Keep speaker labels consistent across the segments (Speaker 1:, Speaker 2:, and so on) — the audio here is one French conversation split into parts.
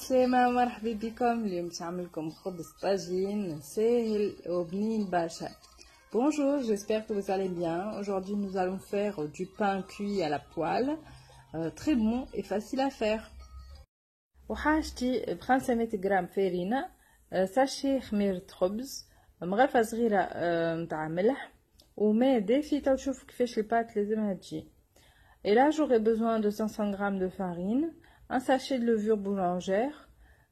Speaker 1: السلامة مرحبا بكم. اليوم باش نعملكم خبز طاجين ساهل وبنين برشا. Bonjour, j'espère que vous allez bien. Aujourd'hui nous allons faire du pain cuit à la poêle, très bon et facile à faire. وحاجتي 500 غرام فرينة، ساشي خميرة خبز، مغرفة صغيرة متاع ملح وماء دافي تو تشوفوا كيفاش البات لازمها تجي. Et là j'aurai besoin de 500 g de farine, un sachet de levure boulangère,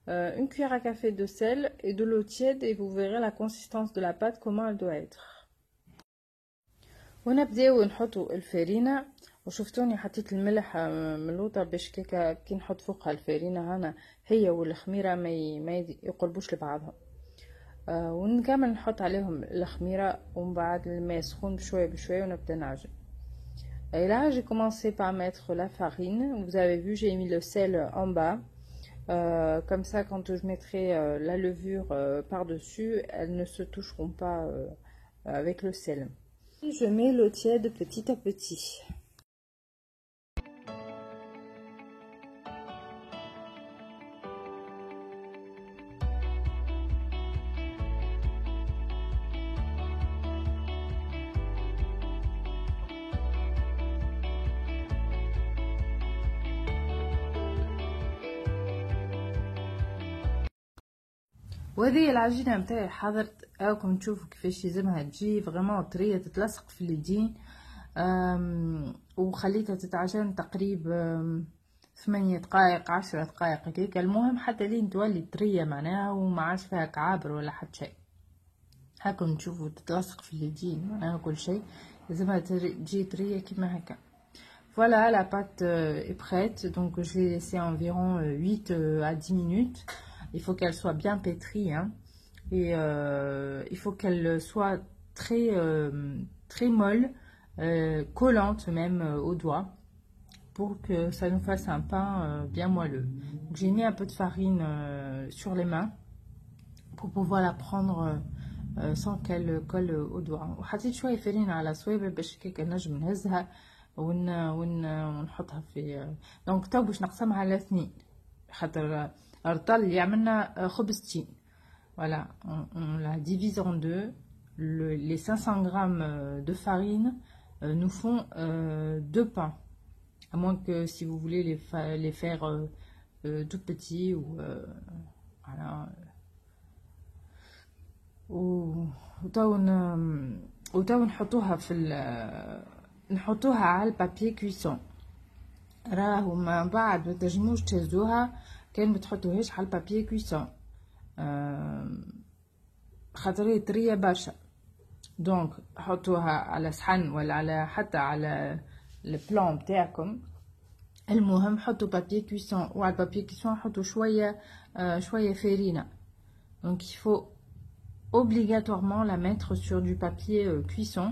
Speaker 1: une cuillère à café de sel et de l'eau tiède, et vous verrez la consistance de la pâte comment elle doit être. ونبداو نحطوا الفرينة، وشفتوني حطيت الملح من اللوطة باش كي نحط فوقها الفرينة هنا هي والخميرة ما يقربوش لبعضهم. ونكمل نحط عليهم الخميرة ومن بعد الماء سخون بشوية بشوية ونبدا نعجن. Et là, j'ai commencé par mettre la farine. Vous avez vu, j'ai mis le sel en bas. Comme ça, quand je mettrai la levure par-dessus, elles ne se toucheront pas avec le sel. Et je mets l'eau tiède petit à petit. وهذه العجينه نتاعي حضرت، راكم تشوفوا كيفاش لازمها تجي فريمون طريه تتلصق في اليدين. وخليتها تتعجن تقريبا 8 دقائق 10 دقائق هكاك، المهم حتى لين تولي طريه معناها وما عادش فيها كعابر ولا حتى شيء. هاكم تشوفوا تتلصق في اليدين معناها كل شيء لازمها تجي طريه كيما هكا. Voilà, la pâte est prête, donc je l'ai laissée environ 8 à 10 minutes. Il faut qu'elle soit bien pétrie, hein, et il faut qu'elle soit très molle, collante même aux doigts, pour que ça nous fasse un pain bien moelleux. J'ai mis un peu de farine sur les mains pour pouvoir la prendre sans qu'elle colle aux doigts. وحطيت شوية فرينة على صوابع باش كيك نجم نهزها ونحطها في. دونك تو باش نقسمها على 2 خاطر الرطل يعملنا خبز تين. Voilà, on la divise en deux. Les 500 g de farine nous font 2 pains. À moins que si vous voulez les faire tout petits ou voilà. وتو نحطوها نحطوها على البابي كويسون. راهو من بعد ما تنجموش تهزوها كان بتحطوهاش على البابي كويسون خاطر هي طريه برشا. دونك حطوها على صحن ولا على حتى على البلان بتاعكم. المهم حطوا بابي كويسون، وعلى البابي كويسون حطوا شويه فرينه. دونك il faut obligatoirement la mettre sur du papier cuisson,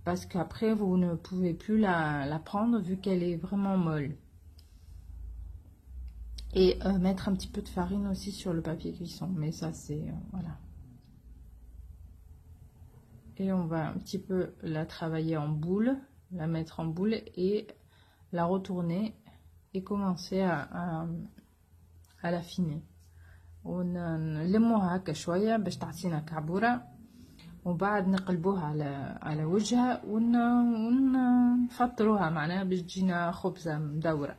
Speaker 1: parce qu'après vous ne pouvez plus la prendre vu qu'elle est vraiment molle. Et mettre un petit peu de farine aussi sur le papier cuisson, mais ça c'est voilà. Et on va un petit peu la travailler en boule, la mettre en boule et la retourner et commencer à l'affiner. ونلموها هكا شويه باش تعطينا كعبوره، وبعد نقلبوها على وجهها ونفطروها معناها باش تجينا خبزه مدوره.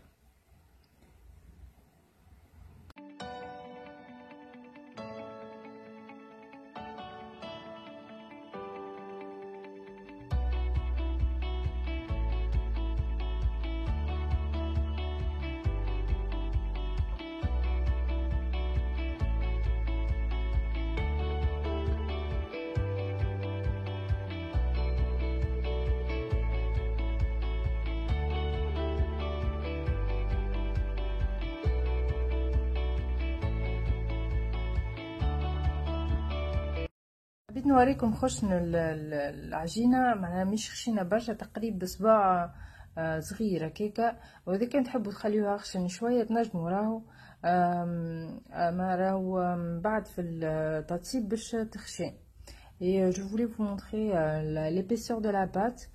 Speaker 1: حبيت نوريكم خشن العجينه معناها مش خشينه برشا، تقريبا بصباع صغيره كيكه. واذا كان تحبوا تخليوها خشن شويه تنجموا راهو ما راهو بعد في التطيب باش تخشين. Et je voulais vous montrer l'épaisseur de la pâte.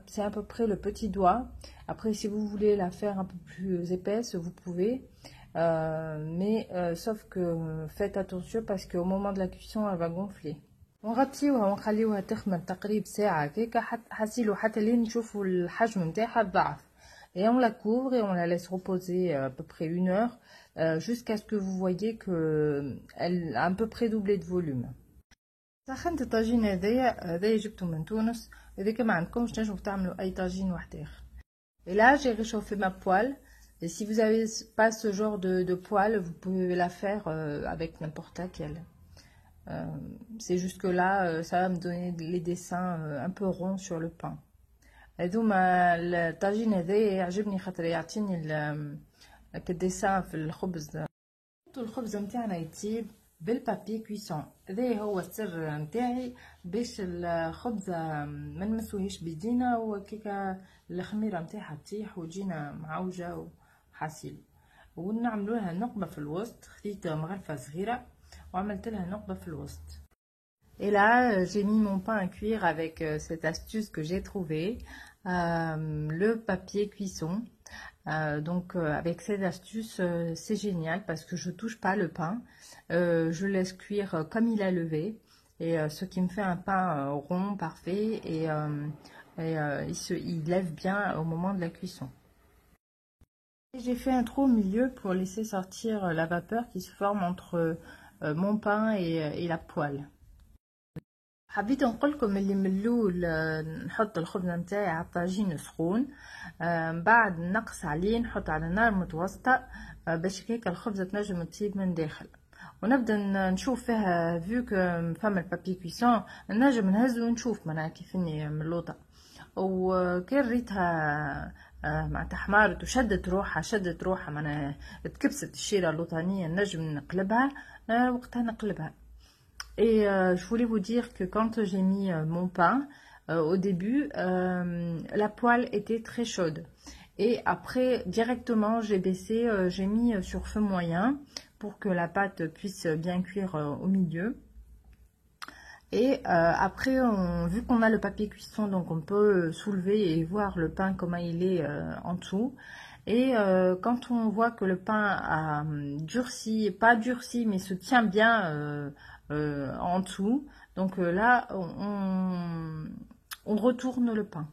Speaker 1: C'est à peu près le petit doigt. Après, si vous voulez la faire un peu plus épaisse, vous pouvez. sauf que faites attention parce qu'au moment de la cuisson elle va gonfler. ونغطيوها ونخليوها تخمر تقريبا ساعة كيكا حسيلو حتى لين نشوفوا الحجم نتاعها ضعف. Et on la couvre et on la laisse reposer à peu près 1 heure jusqu'à ce que vous voyez que elle a à peu près doublé de volume. سخنت الطاجين هذايا جبته من تونس. إذا كان ما عندكمش تنجموا تعملوا أي طاجين واحد آخر. Et là j'ai réchauffé ma poêle. Et si vous n'avez pas ce genre de poêle, vous pouvez la faire avec n'importe laquelle. C'est juste que là, ça va me donner les dessins un peu ronds sur le pain. هذوما الطاجين هذايا يعجبني خاطر يعطيني الديسان في الخبز. الخبز نتاعنا يطيب بالبابي كويسون. هذا هو السر نتاعي باش الخبزه ما نمسوهيش بيدينا وكيكا الخميره نتاعها تطيح وتجينا معوجه وحاسيل. ونعملوا لها نقبه في الوسط. خديت مغرفه صغيره وعملت لها نقبه في الوسط. Et là, j'ai mis mon pain à cuire avec cette astuce que j'ai trouvée, le papier cuisson. Avec cette astuce, c'est génial parce que je touche pas le pain, je laisse cuire comme il a levé, et ce qui me fait un pain rond, parfait, et il lève bien au moment de la cuisson. J'ai fait un trou au milieu pour laisser sortir la vapeur qui se forme entre mon pain et la poêle. حبيت نقولكم اللي من الاول نحط الخبز نتاعي على الطاجين سخون، بعد نقص عليه نحط على نار متوسطه باش هيك الخبزه تنجم تطيب من داخل، ونبدا نشوف فيها فيو كو فما البابي كويسون نجم نهز ونشوف معناها كيفني من اللوطه. وكان ريتها معناتها حمارت وشدت روحها معناها تكبست الشيره اللوطانيه نجم نقلبها وقتها نقلبها. Et je voulais vous dire que quand j'ai mis mon pain, au début, la poêle était très chaude. Et après, directement, j'ai baissé, j'ai mis sur feu moyen pour que la pâte puisse bien cuire au milieu. Et après, vu qu'on a le papier cuisson, donc on peut soulever et voir le pain comment il est en dessous. Et quand on voit que le pain a durci, pas durci, mais se tient bien en dessous, donc là on retourne le pain.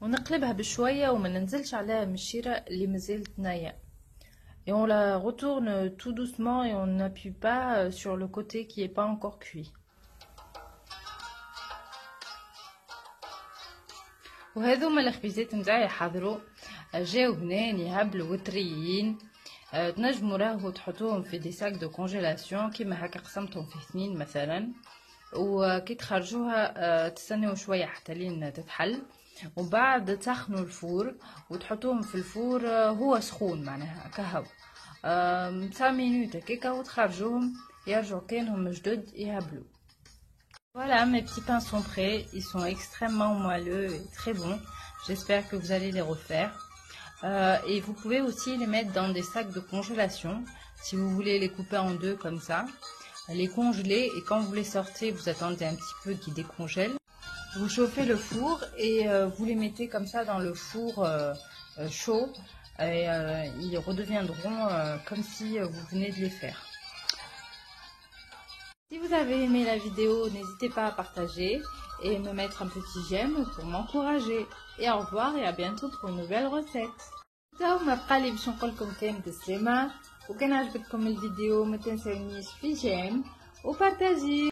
Speaker 1: ونقلبها بشويه وما ننزلش عليها من الشيره اللي مازالت نايه. Et on la retourne tout doucement et on n'appuie pas sur le côté qui est pas encore cuit. وهذوما الخبيزات نتاعي حضروا جاو هنا يهبلوا وتريين. تنجموا راهو تحطوهم في دي ساك دو كونجيلاسيون كيما هكا قسمتهم في 2 مثلا، وكي تخرجوها تستنوا شويه حتى لين تتحل، وبعد تسخنوا الفور وتحطوهم في الفور هو سخون معناها كهو 5 minutes هكاكا وتخرجوهم يرجعوا كانهم جدد يهبلوا. Voilà, mes petits pains sont prêts, ils sont extrêmement moelleux et très bons. J'espère que vous allez les refaire. Et vous pouvez aussi les mettre dans des sacs de congélation, si vous voulez les couper en 2 comme ça, les congeler, et quand vous les sortez, vous attendez un petit peu qu'ils décongèlent. Vous chauffez le four et vous les mettez comme ça dans le four chaud, et ils redeviendront comme si vous venez de les faire. Si vous avez aimé la vidéo, n'hésitez pas à partager et me mettre un petit j'aime pour m'encourager. Et au revoir et à bientôt pour une nouvelle recette. تاو ما بقى لي باش نقولكم كانت السلامة، وكان عجبتكم الفيديو ما تنسونيش في جيم وبارتاجي.